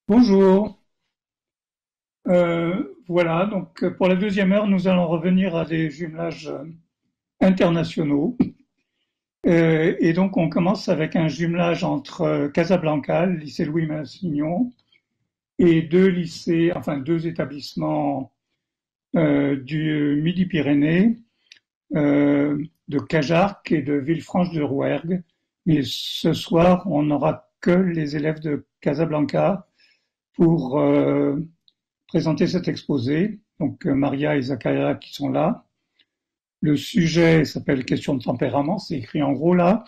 Bonjour. Voilà, donc pour la deuxième heure, nous allons revenir à des jumelages internationaux. Et donc on commence avec un jumelage entre Casablanca, le lycée Louis Massignon, et deux établissements du Midi-Pyrénées, de Cajarc et de Villefranche-de-Rouergue. Mais ce soir, on n'aura que les élèves de Casablanca pour présenter cet exposé. Donc Maria et Zakaria qui sont là. Le sujet s'appelle Question de tempérament, c'est écrit en gros là.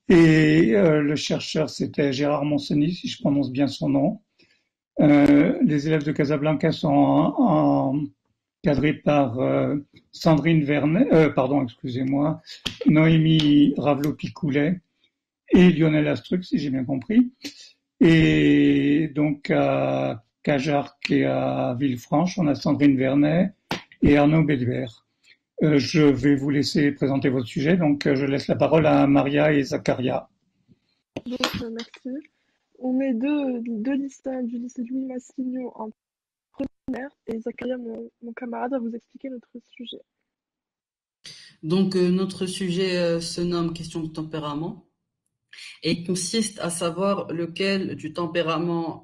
Et le chercheur, c'était Gérard Monseny, si je prononce bien son nom. Les élèves de Casablanca sont encadrés par Sandrine Vernet, excusez-moi, Noémie Ravelot-Picoulet et Lionel Astruc, si j'ai bien compris. Et donc à Cajarc et à Villefranche, on a Sandrine Vernet et Arnaud Bédouer. Je vais vous laisser présenter votre sujet, donc je laisse la parole à Maria et Zakaria. Merci. On est deux lycéens du lycée Louis Massignon en première et Zakaria, mon camarade, va vous expliquer notre sujet. Notre sujet se nomme Question de tempérament et il consiste à savoir lequel du tempérament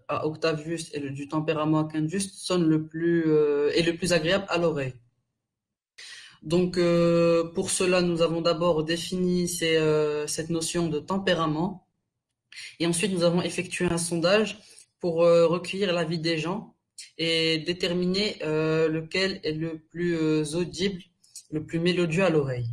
à octave juste et du tempérament à quinte juste sonne est le plus agréable à l'oreille. Pour cela, nous avons d'abord défini cette notion de tempérament et ensuite nous avons effectué un sondage pour recueillir l'avis des gens et déterminer lequel est le plus audible, le plus mélodieux à l'oreille.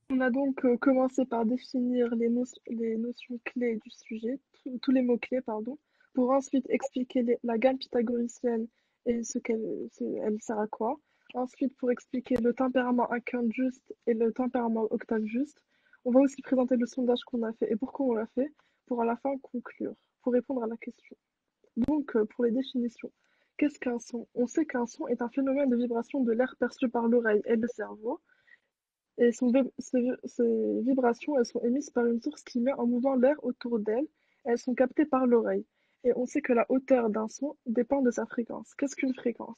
On a donc commencé par définir les notions clés du sujet, tous les mots-clés, pardon, pour ensuite expliquer la gamme pythagoricienne et elle sert à quoi. Ensuite, pour expliquer le tempérament à quinte juste et le tempérament octave juste. On va aussi présenter le sondage qu'on a fait et pourquoi on l'a fait, pour à la fin conclure, pour répondre à la question. Donc, pour les définitions, qu'est-ce qu'un son? On sait qu'un son est un phénomène de vibration de l'air perçu par l'oreille et le cerveau. Et ces vibrations, elles sont émises par une source qui met en mouvement l'air autour d'elle. Elles sont captées par l'oreille. Et on sait que la hauteur d'un son dépend de sa fréquence. Qu'est-ce qu'une fréquence?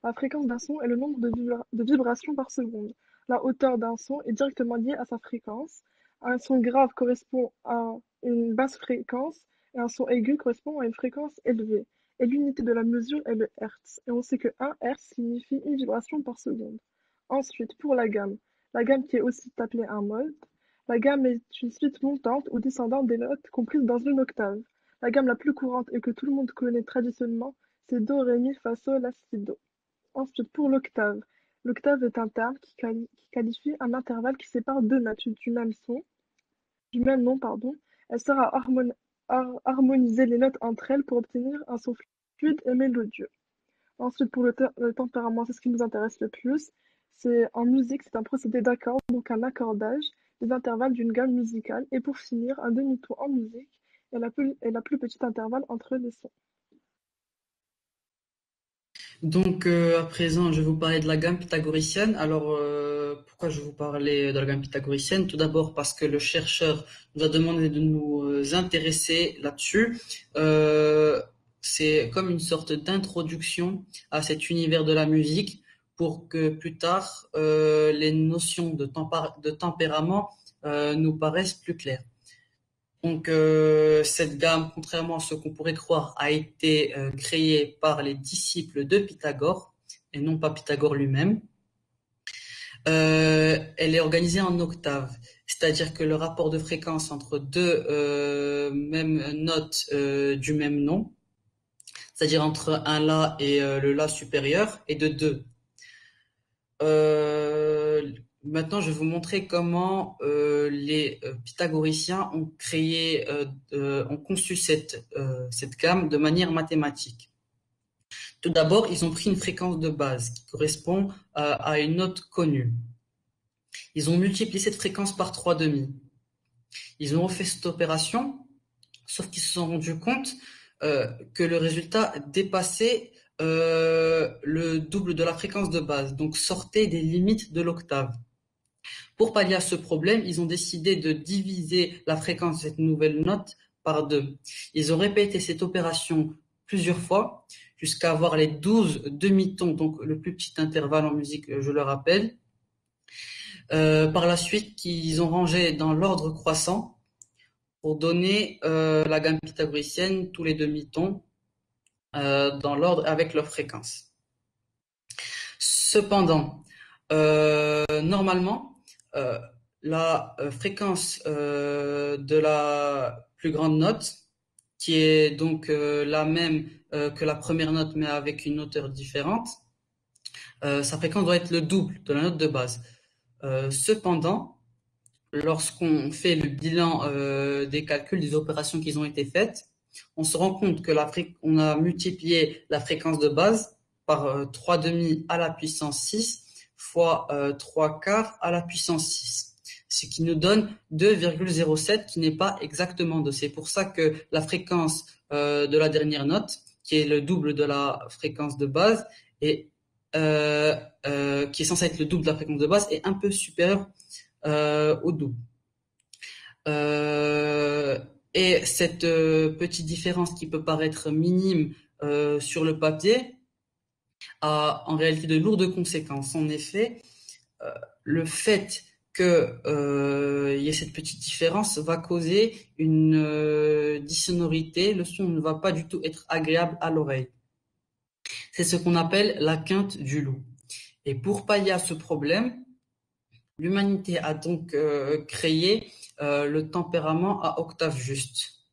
La fréquence d'un son est le nombre de vibrations par seconde. La hauteur d'un son est directement liée à sa fréquence. Un son grave correspond à une basse fréquence et un son aigu correspond à une fréquence élevée. Et l'unité de la mesure est le hertz. Et on sait que 1 hertz signifie une vibration par seconde. Ensuite, pour la gamme. La gamme qui est aussi appelée un mode. La gamme est une suite montante ou descendante des notes comprises dans une octave. La gamme la plus courante et que tout le monde connaît traditionnellement, c'est Do, Ré, Mi, Fa, Sol, La, Si, Do. Ensuite, pour l'octave. L'octave est un terme qui qualifie un intervalle qui sépare deux notes du même nom, pardon. Elle sert à harmoniser les notes entre elles pour obtenir un son fluide et mélodieux. Ensuite, pour le tempérament, c'est ce qui nous intéresse le plus. En musique, c'est un procédé d'accord, donc un accordage des intervalles d'une gamme musicale. Et pour finir, un demi-ton en musique est la plus petite intervalle entre les sons. À présent, je vais vous parler de la gamme pythagoricienne. Alors, pourquoi je vais vous parler de la gamme pythagoricienne? Tout d'abord parce que le chercheur nous a demandé de nous intéresser là-dessus. C'est comme une sorte d'introduction à cet univers de la musique pour que plus tard, les notions de tempérament nous paraissent plus claires. Cette gamme, contrairement à ce qu'on pourrait croire, a été créée par les disciples de Pythagore et non pas Pythagore lui-même. Elle est organisée en octaves, c'est-à-dire que le rapport de fréquence entre deux mêmes notes du même nom, c'est-à-dire entre un La et le La supérieur, est de 2. Maintenant, je vais vous montrer comment les pythagoriciens ont conçu cette gamme de manière mathématique. Tout d'abord, ils ont pris une fréquence de base qui correspond à une note connue. Ils ont multiplié cette fréquence par 3/2. Ils ont refait cette opération, sauf qu'ils se sont rendus compte que le résultat dépassait le double de la fréquence de base, donc sortait des limites de l'octave. Pour pallier à ce problème, ils ont décidé de diviser la fréquence de cette nouvelle note par 2. Ils ont répété cette opération plusieurs fois jusqu'à avoir les 12 demi-tons, donc le plus petit intervalle en musique, je le rappelle. Par la suite, ils ont rangé dans l'ordre croissant pour donner la gamme pythagoricienne, tous les demi-tons, dans l'ordre avec leur fréquence. Cependant, normalement, la fréquence de la plus grande note, qui est donc la même que la première note, mais avec une hauteur différente, sa fréquence doit être le double de la note de base. Cependant, lorsqu'on fait le bilan des calculs, des opérations qui ont été faites, on se rend compte que on a multiplié la fréquence de base par 3 demi à la puissance 6 fois 3 quarts à la puissance 6, ce qui nous donne 2,07 qui n'est pas exactement 2. C'est pour ça que la fréquence de la dernière note, qui est le double de la fréquence de base, qui est censée être le double de la fréquence de base, est un peu supérieure au double. Et cette petite différence qui peut paraître minime sur le papier a en réalité de lourdes conséquences. En effet, le fait que y ait cette petite différence va causer une dissonorité. Le son ne va pas du tout être agréable à l'oreille. C'est ce qu'on appelle la quinte du loup. Et pour pallier à ce problème, l'humanité a donc créé le tempérament à octave juste,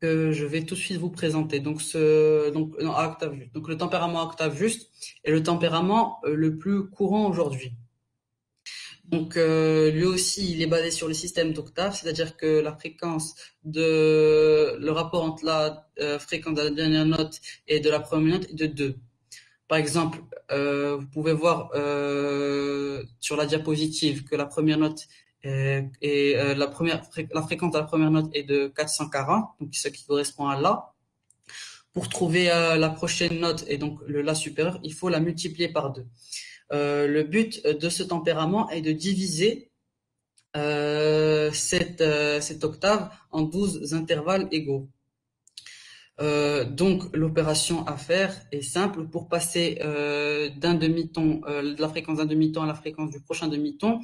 que je vais tout de suite vous présenter. Donc, à octave juste. Donc, le tempérament à octave juste est le tempérament le plus courant aujourd'hui. Donc, lui aussi, il est basé sur le système d'octaves, c'est-à-dire que le rapport entre la fréquence de la dernière note et de la première note est de 2. Par exemple, vous pouvez voir sur la diapositive que la première note la fréquence de la première note est de 440, donc ce qui correspond à La. Pour trouver la prochaine note et donc le La supérieur, il faut la multiplier par 2. Le but de ce tempérament est de diviser cette octave en 12 intervalles égaux. Donc l'opération à faire est simple. Pour passer d'un demi-ton, de la fréquence d'un demi-ton à la fréquence du prochain demi-ton,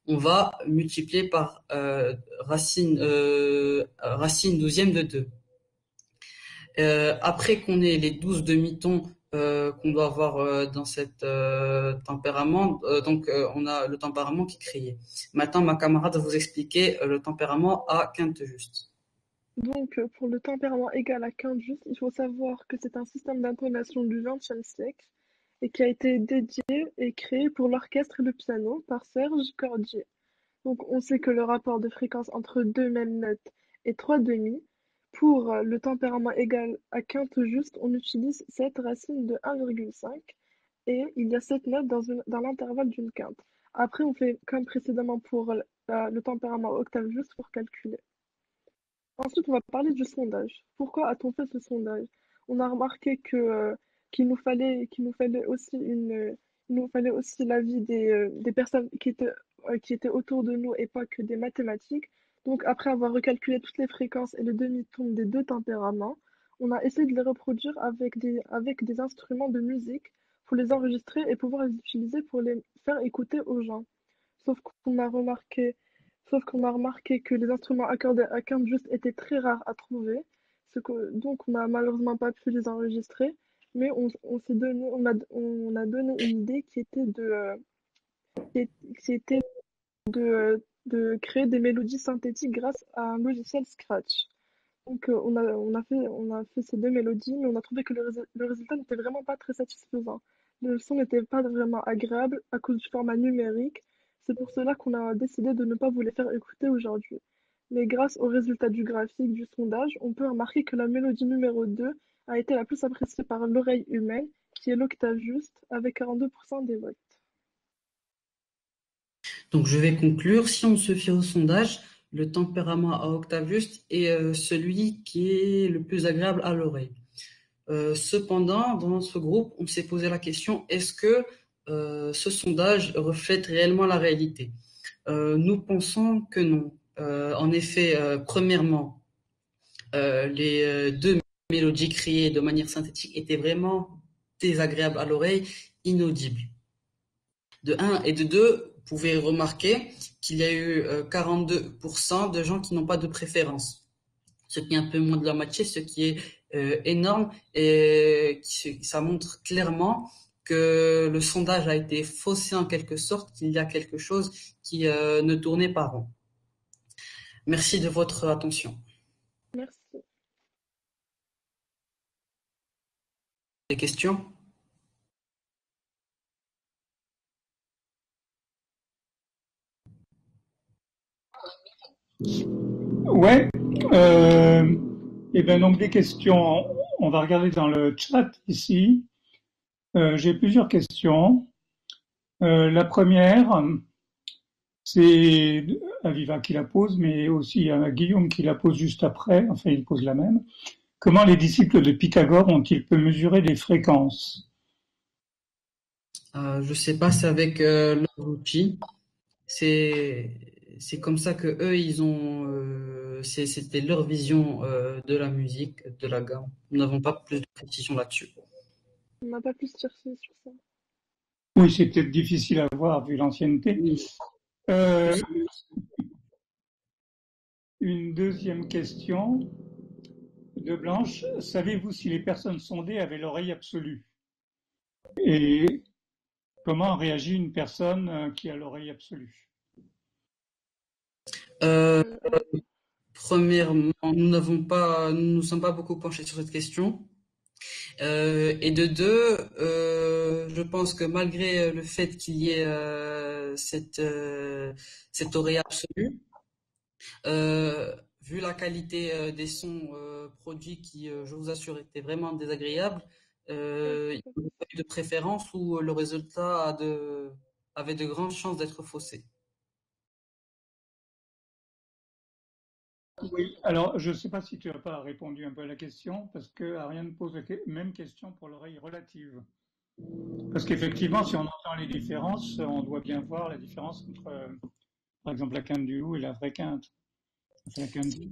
on va multiplier par racine douzième de 2. Après qu'on ait les 12 demi-tons qu'on doit avoir dans cet tempérament, on a le tempérament qui est créé. Maintenant, ma camarade va vous expliquer le tempérament à quinte juste. Donc, pour le tempérament égal à quinte juste, il faut savoir que c'est un système d'intonation du XXe siècle et qui a été dédié et créé pour l'orchestre et le piano par Serge Cordier. Donc, on sait que le rapport de fréquence entre deux mêmes notes est 3 demi. Pour le tempérament égal à quinte juste, on utilise 7 racines de 1,5 et il y a 7 notes dans l'intervalle d'une quinte. Après, on fait comme précédemment pour le tempérament octave juste pour calculer. Ensuite, on va parler du sondage. Pourquoi a-t-on fait ce sondage? On a remarqué qu'il nous fallait aussi l'avis des personnes qui étaient autour de nous et pas que des mathématiques. Donc, après avoir recalculé toutes les fréquences et le demi-ton des deux tempéraments, on a essayé de les reproduire avec des instruments de musique pour les enregistrer et pouvoir les utiliser pour les faire écouter aux gens. Sauf qu'on a remarqué Sauf qu'on a remarqué que les instruments accordés à quinte juste étaient très rares à trouver, donc on n'a malheureusement pas pu les enregistrer, mais on a donné une idée qui était de créer des mélodies synthétiques grâce à un logiciel Scratch. Donc on a fait ces deux mélodies, mais on a trouvé que le résultat n'était vraiment pas très satisfaisant. Le son n'était pas vraiment agréable à cause du format numérique. C'est pour cela qu'on a décidé de ne pas vous les faire écouter aujourd'hui. Mais grâce au résultat du graphique du sondage, on peut remarquer que la mélodie numéro 2 a été la plus appréciée par l'oreille humaine, qui est l'octave juste, avec 42% des votes. Donc je vais conclure. Si on se fie au sondage, le tempérament à octave juste est celui qui est le plus agréable à l'oreille. Cependant, dans notre groupe, on s'est posé la question, est-ce que ce sondage reflète réellement la réalité? Nous pensons que non. En effet, premièrement, Les deux mélodies créées de manière synthétique étaient vraiment désagréables à l'oreille, inaudibles. De un et de deux, vous pouvez remarquer qu'il y a eu 42% de gens qui n'ont pas de préférence, ce qui est un peu moins de la moitié, ce qui est énorme, et ça montre clairement que le sondage a été faussé en quelque sorte, qu'il y a quelque chose qui ne tournait pas rond. Merci de votre attention. Merci. Des questions? Ouais. Et bien donc des questions. On va regarder dans le chat ici. J'ai plusieurs questions. La première, c'est Aviva qui la pose, mais aussi à Guillaume qui la pose juste après. Enfin, il pose la même. Comment les disciples de Pythagore ont-ils pu mesurer les fréquences? Je sais pas, c'est avec leur outil. C'est comme ça que eux ils ont c'était leur vision de la musique, de la gamme. Nous n'avons pas plus de précision là-dessus. On n'a pas plus cherché sur ça. Oui, c'est peut-être difficile à voir vu l'ancienneté. Oui. Une deuxième question de Blanche. Savez-vous si les personnes sondées avaient l'oreille absolue? Et comment réagit une personne qui a l'oreille absolue? Premièrement, nous ne sommes pas beaucoup penchés sur cette question. Et de deux, je pense que malgré le fait qu'il y ait cette oreille absolue, vu la qualité des sons produits qui, je vous assure, étaient vraiment désagréables, il n'y a pas eu de préférence où le résultat avait de grandes chances d'être faussé. Oui, alors je ne sais pas si tu n'as pas répondu un peu à la question, parce que Ariane pose la même question pour l'oreille relative. Parce qu'effectivement, si on entend les différences, on doit bien voir la différence entre, par exemple, la quinte du loup et la vraie quinte. Enfin, la quinte du...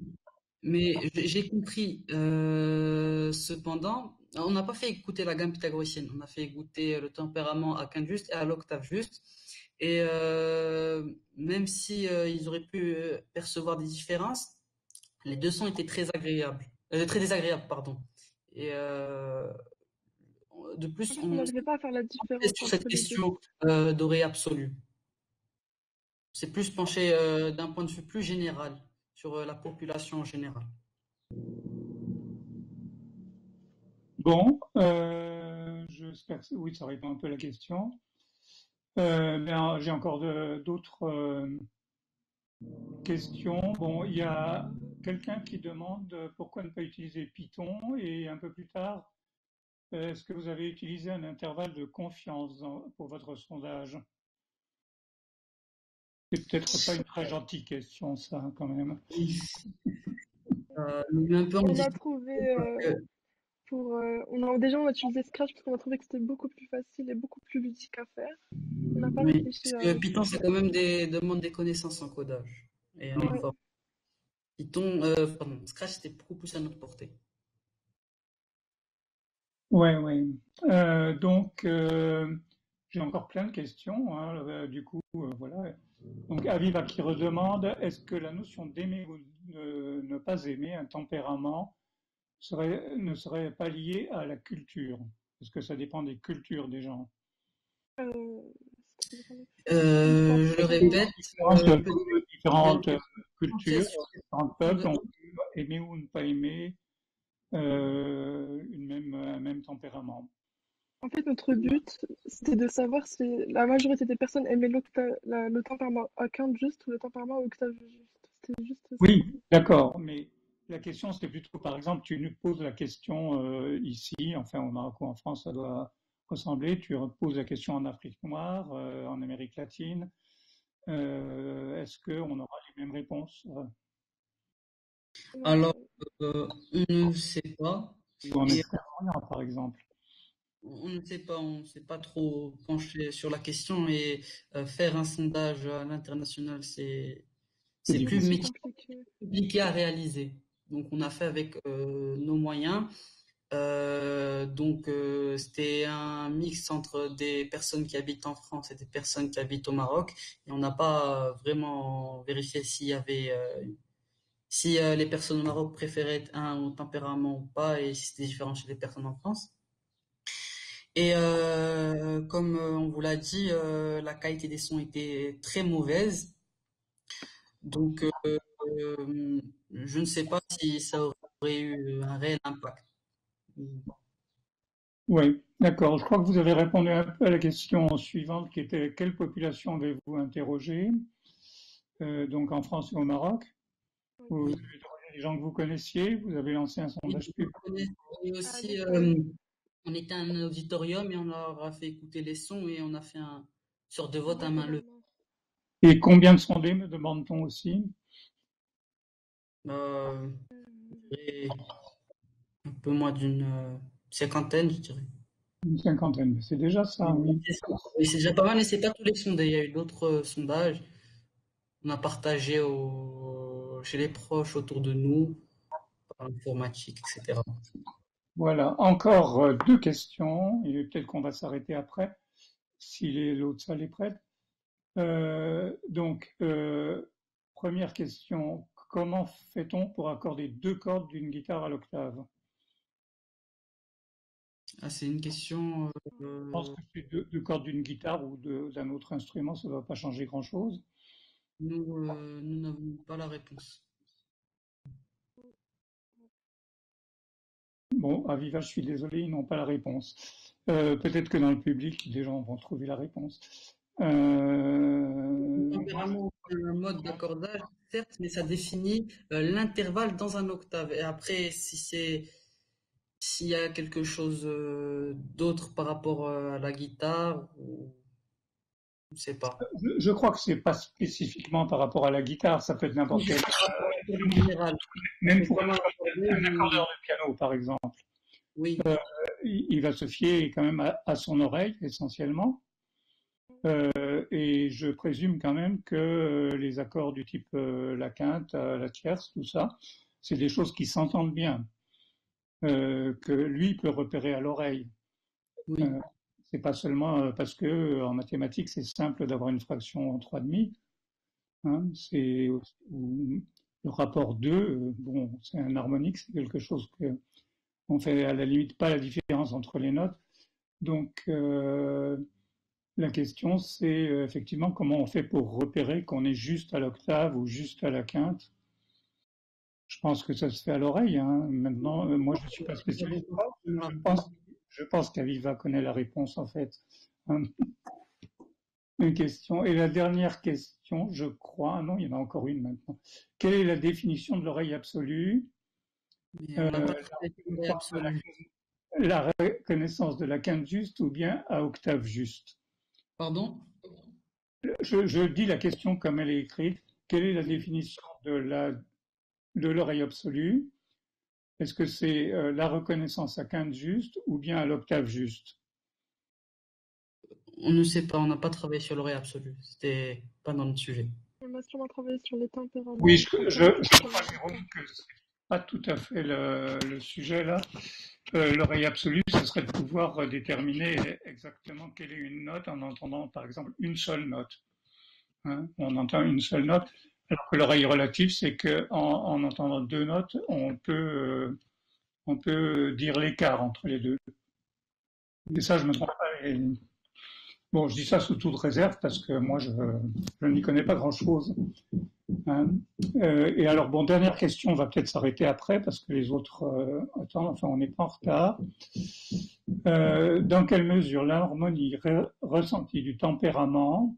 Mais j'ai compris. Cependant, on n'a pas fait écouter la gamme pythagoricienne. On a fait écouter le tempérament à quinte juste et à l'octave juste. Et même si ils auraient pu percevoir des différences, les deux sons étaient très agréables, très désagréables, pardon. Et de En plus, fait, on on n'arrivait pas à faire la différence sur cette entre les deux. question d'oreille absolue. C'est plus penché d'un point de vue plus général sur la population en général. Bon, j'espère que oui, ça répond un peu à la question. Ben, j'ai encore d'autres questions. Bon, il y a quelqu'un qui demande pourquoi ne pas utiliser Python et un peu plus tard, est-ce que vous avez utilisé un intervalle de confiance pour votre sondage? C'est peut-être pas une très gentille question, ça, quand même. Un peu en On a discutant. trouvé on a utilisé Scratch parce qu'on a trouvé que c'était beaucoup plus facile et beaucoup plus ludique à faire. On n'a pas Oui, réfléchi parce à que Python, c'est quand même demande des connaissances en codage et en ouais. forme. Scratch, c'était beaucoup plus à notre portée. Ouais, ouais. Donc, j'ai encore plein de questions, hein, du coup, voilà. Donc, Aviva qui redemande, est-ce que la notion d'aimer ou de ne pas aimer un tempérament ne serait pas liée à la culture? Est-ce que ça dépend des cultures des gens? C'était je ne pense Je le pas. répète, Différentes pencher cultures, sur différents sur peuples de- ont pu aimer ou ne pas aimer un même tempérament. En fait, notre but, c'était de savoir si la majorité des personnes aimaient le tempérament à quinte juste ou le tempérament à octave juste. C'était juste ça. Oui, d'accord, mais la question c'était plutôt, par exemple, tu nous poses la question ici, enfin au Maroc ou en France, ça doit ressembler, tu poses la question en Afrique noire, en Amérique latine, est-ce qu'on aura les mêmes réponses Alors, on ne sait pas. ou en Et Extrême-Orient, par exemple? on ne s'est pas trop penché sur la question et faire un sondage à l'international, C'est c'est C'est plus beaucoup difficile. compliqué. compliqué à réaliser. Donc on a fait avec nos moyens. C'était un mix entre des personnes qui habitent en France et des personnes qui habitent au Maroc. Et on n'a pas vraiment vérifié s'il y avait si les personnes au Maroc préféraient un tempérament ou pas et si c'était différent chez les personnes en France. Et comme on vous l'a dit, la qualité des sons était très mauvaise. Donc, je ne sais pas si ça aurait eu un réel impact. Oui, d'accord. Je crois que vous avez répondu un peu à la question suivante qui était quelle population avez-vous interrogé donc en France et au Maroc? Vous avez Oui. interrogé des gens que vous connaissiez, vous avez lancé un Et sondage public. À aussi, l'école. on était à un auditorium et on leur a fait écouter les sons et on a fait un sorte de Un vote à vote à main la levée. main. Et combien de sondés, me demande-t-on aussi? Euh, Hmm. et un peu moins d'une cinquantaine, je dirais. Une cinquantaine. C'est déjà ça, oui. Oui, c'est déjà pas mal, mais c'est pas tous les sondés. Il y a eu d'autres sondages. On a partagé chez les proches autour de nous, par l'informatique, etc. Voilà. Encore deux questions, et peut-être qu'on va s'arrêter après, si l'autre salle est prête. Première question, comment fait-on pour accorder deux cordes d'une guitare à l'octave? Ah, c'est une question. Je pense que c'est deux cordes d'une guitare ou d'un autre instrument, ça ne va pas changer grand-chose. Nous n'avons pas la réponse. Bon, à Viva, je suis désolé, ils n'ont pas la réponse. Peut-être que dans le public, des gens vont trouver la réponse. Moi, Tempérament, c'est un mode d'accordage, certes, mais ça définit l'intervalle dans un octave. Et après, s'il y a quelque chose d'autre par rapport à la guitare, ou je ne sais pas. je crois que c'est pas spécifiquement par rapport à la guitare, ça peut être Oui, n'importe c'est quel, par rapport à l'accord en général. même Mais pour comment accorder, un accordeur de piano, par exemple. oui, Il va se fier quand même à son oreille, essentiellement. Et je présume quand même que les accords du type la quinte, la tierce, tout ça, c'est des choses qui s'entendent bien, que lui peut repérer à l'oreille. oui, Euh, c'est pas seulement parce que en mathématiques c'est simple d'avoir une fraction en 3,5. Hein, le rapport 2, bon, c'est un harmonique, c'est quelque chose que on fait à la limite pas la différence entre les notes. Donc la question, c'est effectivement comment on fait pour repérer qu'on est juste à l'octave ou juste à la quinte. Je pense que ça se fait à l'oreille. Hein. Maintenant, moi, je ne suis pas spécialiste. Je pense, je pense qu'Aviva connaît la réponse, en fait. Hein. Une question. Et la dernière question, je crois, non, il y en a encore une maintenant. Quelle est la définition de l'oreille absolue? mais on n'a pas La trouvé de théorie reconnaissance de absolue. la reconnaissance de la quinte juste ou bien à octave juste? Pardon? Je dis la question comme elle est écrite. Quelle est la définition de l'oreille absolue? Est-ce que c'est la reconnaissance à quinte juste ou bien à l'octave juste? On ne sait pas, on n'a pas travaillé sur l'oreille absolue. C'était pas dans notre sujet. On a sûrement travaillé sur les Oui, tempéraments, je crois, tempéraments Jérôme, distincts. que c'est pas tout à fait le sujet là. L'oreille absolue, ce serait de pouvoir déterminer exactement quelle est une note en entendant, par exemple, une seule note. Hein. On entend une seule note, alors que l'oreille relative, c'est qu'en entendant deux notes, on peut dire l'écart entre les deux. Et ça, je me trompe pas. Bon, je dis ça sous toute réserve parce que moi, je n'y connais pas grand-chose. Hein. Et alors, bon, dernière question, on va peut-être s'arrêter après parce que les autres attendent, enfin, on n'est pas en retard. Dans quelle mesure l'harmonie ressentie du tempérament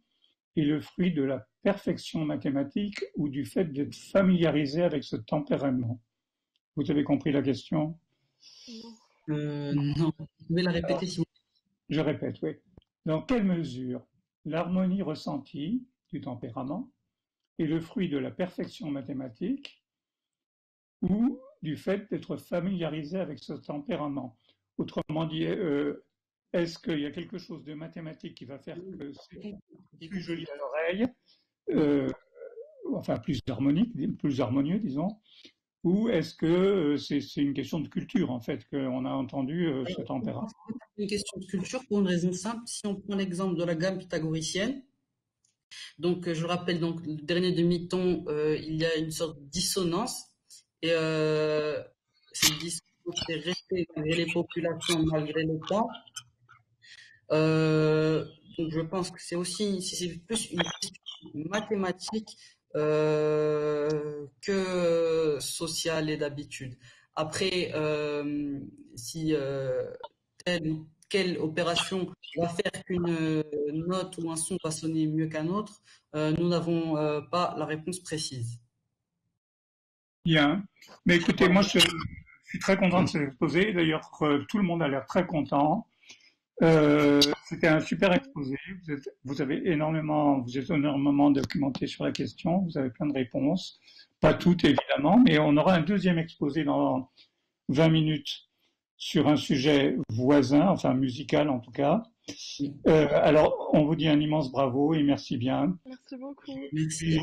est le fruit de la perfection mathématique ou du fait d'être familiarisé avec ce tempérament? Vous avez compris la question? Non. Non. Vous pouvez la répéter si vous Je répète, oui. Dans quelle mesure l'harmonie ressentie du tempérament est le fruit de la perfection mathématique ou du fait d'être familiarisé avec ce tempérament? Autrement dit, est-ce qu'il y a quelque chose de mathématique qui va faire que c'est voulez. J'ai plus joli compris. à l'oreille, euh, enfin plus harmonique, plus harmonieux, disons, ou est-ce que c'est une question de culture, en fait, qu'on a entendu ce tempéra? C'est une question de culture pour une raison simple. Si on prend l'exemple de la gamme pythagoricienne, donc je rappelle donc le dernier demi-ton, il y a une sorte de dissonance et cette dissonance est restée malgré les populations, malgré le temps. Donc je pense que c'est plus une question mathématique que sociale et d'habitude. Après, si telle ou quelle opération va faire qu'une note ou un son va sonner mieux qu'un autre, nous n'avons pas la réponse précise. Bien. Mais écoutez, moi, je suis très content de cet exposé. D'ailleurs, tout le monde a l'air très content. C'était un super exposé. Vous êtes énormément documenté sur la question. Vous avez plein de réponses. Pas toutes, évidemment, mais on aura un deuxième exposé dans 20 minutes sur un sujet voisin, enfin musical en tout cas. Alors, on vous dit un immense bravo et merci bien. Merci beaucoup. Merci.